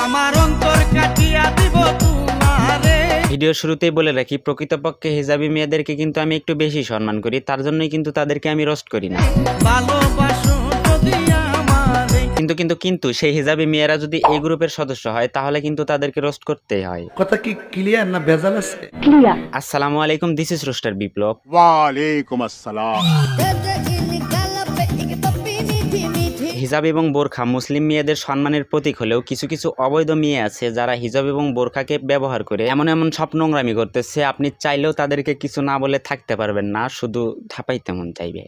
আমার অন্তর কাটিয়া দিব তোমারে। ভিডিওর শুরুতেই বলে রাখি, প্রকৃতপক্ষে হিজাবি মেয়েদেরকে কিন্তু আমি একটু বেশি সম্মান করি, তার জন্যই কিন্তু তাদেরকে আমি রোস্ট করি না। ভালোবাসো যদি আমারে। কিন্তু সেই হিজাবি মেয়েরা যদি এই গ্রুপের সদস্য হয় তাহলে কিন্তু তাদেরকে রোস্ট করতেই হয়। কথা কি ক্লিয়ার না ভেজাল আছে? ক্লিয়ার। আসসালামু আলাইকুম, দিস ইজ রোস্টার বিপ্লব। ওয়ালাইকুম আসসালাম। হিজাব এবং বোরখা মুসলিম মেয়েদের সম্মানের প্রতীক হলেও কিছু কিছু অবৈধ মেয়ে আছে যারা হিজাব এবং বোরখাকে ব্যবহার করে এমন এমন সব নোংরামি করতেছে, আপনি চাইলেও তাদেরকে কিছু না বলে থাকতে পারবেন না, শুধু ধাপাইতে মন চাইবে।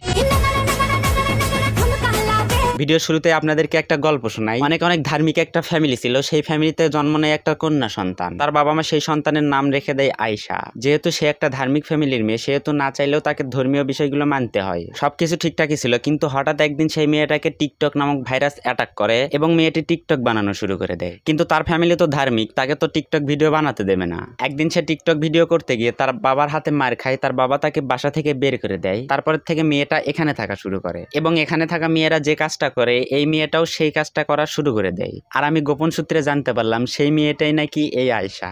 ভিডিও শুরুতে আপনাদেরকে একটা গল্প শোনাই। অনেক ধার্মিক একটা ফ্যামিলি ছিল, সেই ফ্যামিলিতে জন্ম নেয় একটা কন্যা সন্তান। তার বাবা মা সেই সন্তানের নাম রেখে দেয় আয়েশা। যেহেতু সে একটা ধার্মিক ফ্যামিলির মেয়ে, সেহেতু না চাইলেও তাকে ধর্মীয় বিষয়গুলো মানতে হয়। সবকিছু ঠিকঠাকই ছিল, কিন্তু হঠাৎ একদিন সেই মেয়েটাকে টিকটক নামক ভাইরাস অ্যাটাক করে এবং মেয়েটি টিকটক বানানো শুরু করে দেয়। কিন্তু তার ফ্যামিলি তো ধার্মিক, তাকে তো টিকটক ভিডিও বানাতে দেবে না। একদিন সে টিকটক ভিডিও করতে গিয়ে তার বাবার হাতে মার খায়, তার বাবা তাকে বাসা থেকে বের করে দেয়। তারপর থেকে মেয়েটা এখানে থাকা শুরু করে এবং এখানে থাকা মেয়েরা যে কাজটা করে এই মেয়েটাও সেই কাজটা করা শুরু করে দেয়। আর আমি গোপন সূত্রে জানতে পারলাম সেই মেয়েটাই নাকি এই আয়েশা।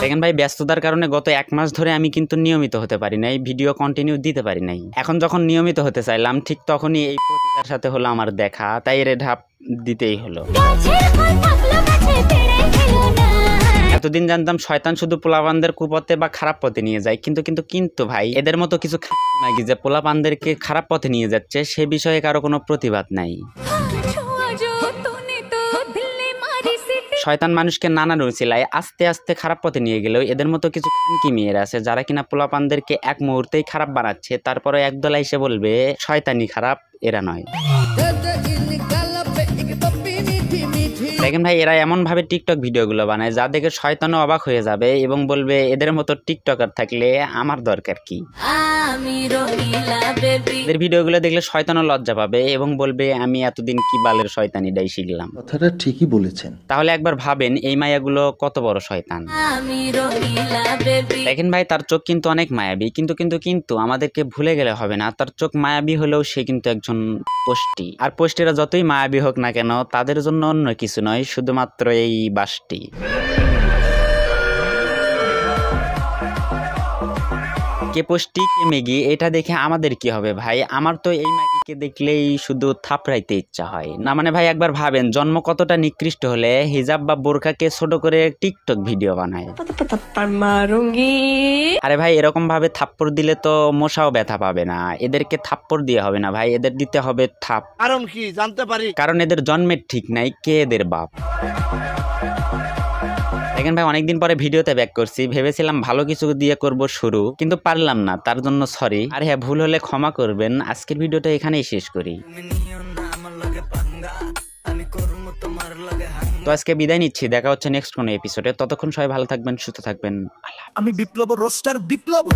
দেখেন ভাই, ব্যস্ততার কারণে গত 1 মাস ধরে আমি কিন্তু নিয়মিত হতে পারি নাই, ভিডিও কন্টিনিউ দিতে পারি নাই। এখন যখন নিয়মিত হতে চাইলাম ঠিক তখনই এই প্রতিকার সাথে হলো আমার দেখা, তাই এর ঢাপ দিতেই হলো। এতদিন জানতাম শয়তান শুধু পোলাপানদের কুপথে বা খারাপ পথে নিয়ে যায়, কিন্তু ভাই এদের মতো কিছু নাকি যে পোলাপানদেরকে খারাপ পথে নিয়ে যাচ্ছে সে বিষয়ে কারো কোনো প্রতিবাদ নাই। শয়তান মানুষকে নানান উছিলায় আস্তে আস্তে খারাপ পথে নিয়ে গেলেও এদের মতো কিছু খানকি মেয়েরা আছে যারা কিনা পোলাপানদেরকে এক মুহূর্তেই খারাপ বানাচ্ছে, তারপরে একদলা এসে বলবে শয়তানি খারাপ, এরা নয়। দেখেন ভাই, এরা এমন ভাবে টিকটক ভিডিওগুলো বানায় যা দেখে শয়তানও অবাক হয়ে যাবে এবং বলবে এদের মতো টিকটকার থাকলে আমার দরকার কি। এদের ভিডিওগুলো দেখলে শয়তানও লজ্জা পাবে এবং বলবে আমি এতদিন কি বালের শয়তানিটাই শিখলাম। কথাটা ঠিকই বলেছেন। তাহলে একবার ভাবেন এই মায়াগুলো কত বড় শয়তান। দেখেন ভাই, তার চোখ কিন্তু অনেক মায়াবী, কিন্তু আমাদেরকে ভুলে গেলে হবে না, তার চোখ মায়াবী হলেও সে কিন্তু একজন পোষ্টি। আর পোষ্টিরা যতই মায়াবী হোক না কেন তাদের জন্য অন্য কিছু নয়, শুধুমাত্র এই বাসটি। কে পোষ্টি কে মেগি এটা দেখে আমাদের কি হবে ভাই? আমার তো এই মাগিকে দেখলেই শুধু থাপড়াইতে ইচ্ছা হয় না। মানে ভাই একবার ভাবেন জন্ম কতটা নিকৃষ্ট হলে হিজাব বা বোরখাকে ছোট করে টিকটক ভিডিও বানায়। আরে ভাই এরকম ভাবে থাপ্পড় দিলে তো মশাও ব্যথা পাবে না, এদেরকে থাপ্পড় দিয়ে হবে না ভাই, এদের দিতে হবে থাপ। কারণ কি জানতে পারি? কারণ এদের জন্মের ঠিক নাই, কে এদের বাপ। দেখেন ভাই, অনেকদিন পরে ভিডিওতে ব্যাক করছি, ভেবেছিলাম ভালো কিছু দিয়ে করব শুরু, কিন্তু পারলাম না, তার জন্য সরি। আর হ্যাঁ, ভুল হলে ক্ষমা করবেন। আজকের ভিডিওটা এখানেই শেষ করি। তো আজকে বিদায় নিচ্ছি, দেখা হচ্ছে নেক্সট কোনো এপিসোডে। ততক্ষণ সবাই ভালো থাকবেন, সুস্থ থাকবেন। আমি বিপ্লব রোস্টার বিপ্লব।